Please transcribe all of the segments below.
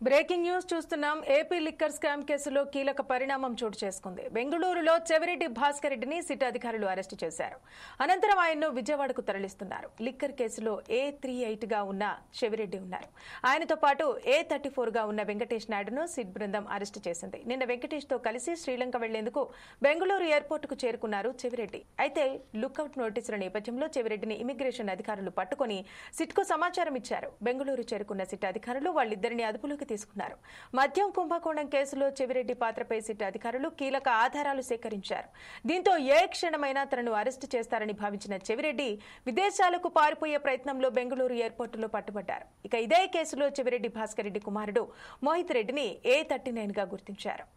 Breaking news చూస్తున్నాం. AP liquor scam కేసులో కీలక పరిణామం చోటు చేసుకుంది. బెంగళూరులో చెవిరెడ్డి భాస్కర్ రెడ్డిని సిట్ అధికారులు అరెస్టు చేశారు. అనంతరం ఆయన్ను విజయవాడకు తరలిస్తున్నారు. లిక్కర్ కేసులో A38 గా ఉన్న చెవిరెడ్డి ఉన్నారు. ఆయనతో పాటు A34 గా ఉన్న వెంకటేష్ నాయుడును సిట్ బృందం అరెస్టు చేసింది. నిన్న వెంకటేష్ తో కలిసి శ్రీలంక వెళ్లేందుకు బెంగళూరు ఎయిర్పోర్టుకు చేరుకున్నారు చెవిరెడ్డి. అయితే లుకౌట్ నోటీసుల నేపథ్యంలో చెవిరెడ్డిని ఇమిగ్రేషన్ అధికారులు పట్టుకుని సిట్కు సమాచారం ఇచ్చారు. బెంగళూరు చేరుకున్న సిట్ అధికారులు వాళ్ళిద్దరిని అదుపులోకి తీసుకున్నారు. మద్యం కుంభకోణం కేసులో చెవిరెడ్డి పాత్రపై సిట్ అధికారులు కీలక ఆధారాలు సేకరించారు. దీంతో ఏ క్షణమైనా తనను అరెస్టు చేస్తారని భావించిన చెవిరెడ్డి విదేశాలకు పారిపోయే ప్రయత్నంలో బెంగళూరు ఎయిర్పోర్టులో పట్టుబడ్డారు. ఇక ఇదే కేసులో చెవిరెడ్డి భాస్కర్ రెడ్డి కుమారుడు మోహిత్ రెడ్డిని A39 గా గుర్తించారు.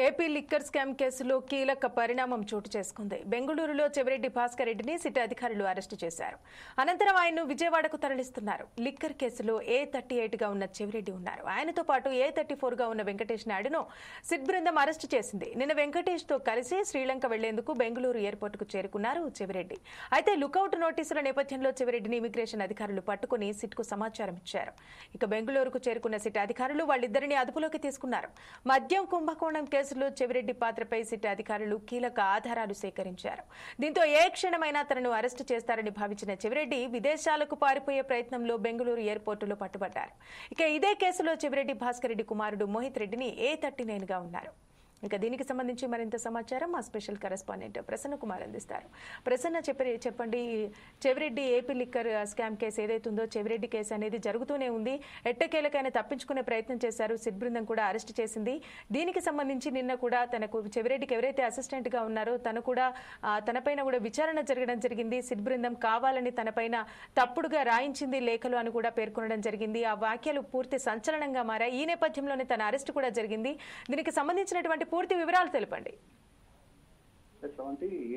ఏపీ లిక్కర్ స్కామ్ కేసులో కీలక పరిణామం చోటు చేసుకుంది. బెంగళూరులో చెవిరెడ్డి భాస్కర్ రెడ్డిని సిట్ అధికారులు అరెస్టు చేశారు. అనంతరం ఆయన్ను విజయవాడకు తరలిస్తున్నారు. లిక్కర్ కేసులో A38 గా ఉన్న చెవిరెడ్డి ఉన్నారు. ఆయనతో పాటు A34 గా ఉన్న వెంకటేష్ నాయుడును సిట్ బృందం అరెస్టు చేసింది. నిన్న వెంకటేష్ తో కలిసి శ్రీలంక వెళ్లేందుకు బెంగళూరు ఎయిర్పోర్టుకు చేరుకున్నారు చెవిరెడ్డి. అయితే లుకౌట్ నోటీసుల నేపథ్యంలో చెవిరెడ్డిని ఇమిగ్రేషన్ అధికారులు పట్టుకుని సిట్కు సమాచారం ఇచ్చారు. ఇక బెంగళూరుకు చేరుకున్న సిట్ అధికారులు వాళ్ళిద్దరిని అదుపులోకి తీసుకున్నారు. మద్యం కుంభకోణం కేసులో చెవిరెడ్డి పాత్రపై సిట్ అధికారులు కీలక ఆధారాలు సేకరించారు. దీంతో ఏ క్షణమైనా తనను అరెస్టు చేస్తారని భావించిన చెవిరెడ్డి విదేశాలకు పారిపోయే ప్రయత్నంలో బెంగళూరు ఎయిర్పోర్టులో పట్టుబడ్డారు. ఇక ఇదే కేసులో చెవిరెడ్డి భాస్కర్ రెడ్డి కుమారుడు మోహిత్ రెడ్డిని A39 గా ఉన్నారు. ఇక దీనికి సంబంధించి మరింత సమాచారం మా స్పెషల్ కరెస్పాండెంట్ ప్రసన్న కుమార్ అందిస్తారు. ప్రసన్న చెప్పండి, Chevireddy AP liquor scam case ఏదైతుందో చెవిరెడ్డి కేసు అనేది జరుగుతూనే ఉంది. ఎట్టకేలకైనా తప్పించుకునే ప్రయత్నం చేశారు. సిట్ బృందం కూడా అరెస్ట్ చేసింది. దీనికి సంబంధించి నిన్న కూడా తనకు చెవిరెడ్డికి ఎవరైతే అసిస్టెంట్ గా ఉన్నారో తనపైన కూడా విచారణ జరగడం జరిగింది. సిట్ బృందం కావాలని తనపైన తప్పుడుగా రాయించింది లేఖలు అని కూడా పేర్కొనడం జరిగింది. ఆ వ్యాఖ్యలు పూర్తి సంచలనంగా మారాయి. ఈ నేపథ్యంలోనే తన అరెస్ట్ కూడా జరిగింది. దీనికి సంబంధించినటువంటి పూర్తి వివరాలు తెలపండి.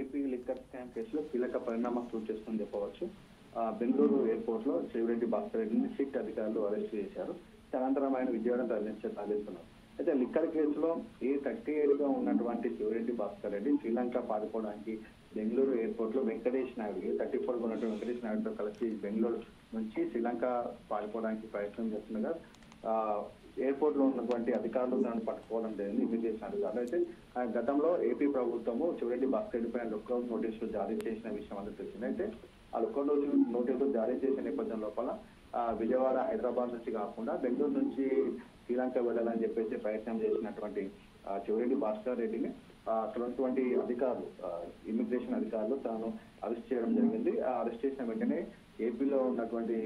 ఏపీ లిక్కర్ స్కామ్ కేసులో కీలక పరిణామం చోటు చేసుకుని చెప్పవచ్చు. బెంగళూరు ఎయిర్పోర్ట్ లో చెవిరెడ్డి భాస్కర్ రెడ్డిని సిట్ అధికారులు అరెస్ట్ చేశారు. అనంతరం ఆయన విజయవాడ తరలిస్తున్నారు. అయితే లిక్కర్ కేసులో A38 గా ఉన్నటువంటి చెవిరెడ్డి భాస్కర్ రెడ్డి శ్రీలంక పారిపోవడానికి బెంగళూరు ఎయిర్పోర్ట్ లో వెంకటేష్ నాయుడు A34 ఉన్నటువంటి వెంకటేష్ నాయుడుతో కలిసి బెంగళూరు నుంచి శ్రీలంక పారిపోవడానికి ప్రయత్నం చేస్తుండగా ఎయిర్పోర్ట్ లో ఉన్నటువంటి అధికారులు దాన్ని పట్టుకోవడం జరిగింది. ఇమిగ్రేషన్ అధికారులు అయితే గతంలో ఏపీ ప్రభుత్వము చెవిరెడ్డి భాస్కర్ రెడ్డి పైన లుకౌట్ నోటీసులు జారీ చేసిన విషయం అందరూ తెలిసింది. అయితే ఆ లుకౌట్ నోటీసులు జారీ చేసిన నేపథ్యం లోపల విజయవాడ, హైదరాబాద్ నుంచి కాకుండా బెంగళూరు నుంచి శ్రీలంక వెళ్ళాలని చెప్పేసి ప్రయత్నం చేసినటువంటి చెవిరెడ్డి భాస్కర్ రెడ్డిని అక్కడున్నటువంటి అధికారులు, ఇమిగ్రేషన్ అధికారులు తాను అరెస్ట్ చేయడం జరిగింది. ఆ అరెస్ట్ చేసిన వెంటనే ఏపీలో ఉన్నటువంటి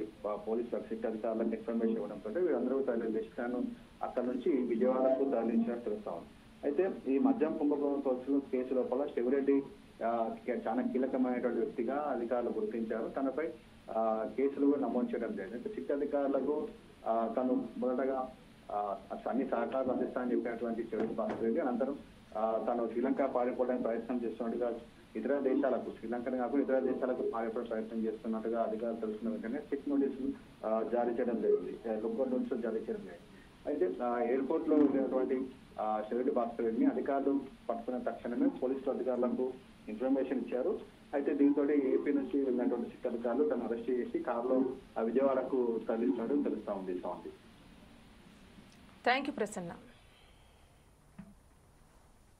పోలీసు సిట్ అధికారులకు ఇన్ఫర్మేషన్ ఇవ్వడంతో వీరందరూ తరలించాను. అక్కడ నుంచి విజయవాడకు తరలించినట్టు తెలుస్తా ఉంది. అయితే ఈ మద్యం కుంభకోణం కేసు లోపల చెవిరెడ్డి చాలా కీలకమైనటువంటి వ్యక్తిగా అధికారులు గుర్తించారు. తనపై కేసులు నమోదు చేయడం జరిగింది. సిట్ అధికారులకు తను మొదటగా అన్ని సహకారాలు అందిస్తానని చెప్పినటువంటి చెవిరెడ్డి భాస్కర్ రెడ్డి అనంతరం తాను శ్రీలంక పారిపోవడానికి ప్రయత్నం చేస్తున్నట్టుగా ఇతర దేశాలకు, శ్రీలంకనే కాకుండా ఇతర దేశాలకు పారిపోయే ప్రయత్నం చేస్తున్నట్టుగా అధికారులు తెలుసుకున్న వెంటనే సిట్ నోటీసులు జారీ చేయడం జరిగింది. లుకౌట్ నోటీసులు జారీ చేయడం జరిగింది. అయితే ఎయిర్పోర్ట్ లో ఉన్నటువంటి చెవిరెడ్డి భాస్కర్ రెడ్డిని అధికారులు పట్టుకున్న తక్షణమే పోలీసు అధికారులకు ఇన్ఫర్మేషన్ ఇచ్చారు. అయితే దీంతో ఏపీ నుంచి వెళ్ళినటువంటి సిట్ అధికారులు తను అరెస్ట్ చేసి కారులో విజయవాడకు తరలిస్తున్నట్టు తెలుస్తా ఉంది. Thank you Prasanna.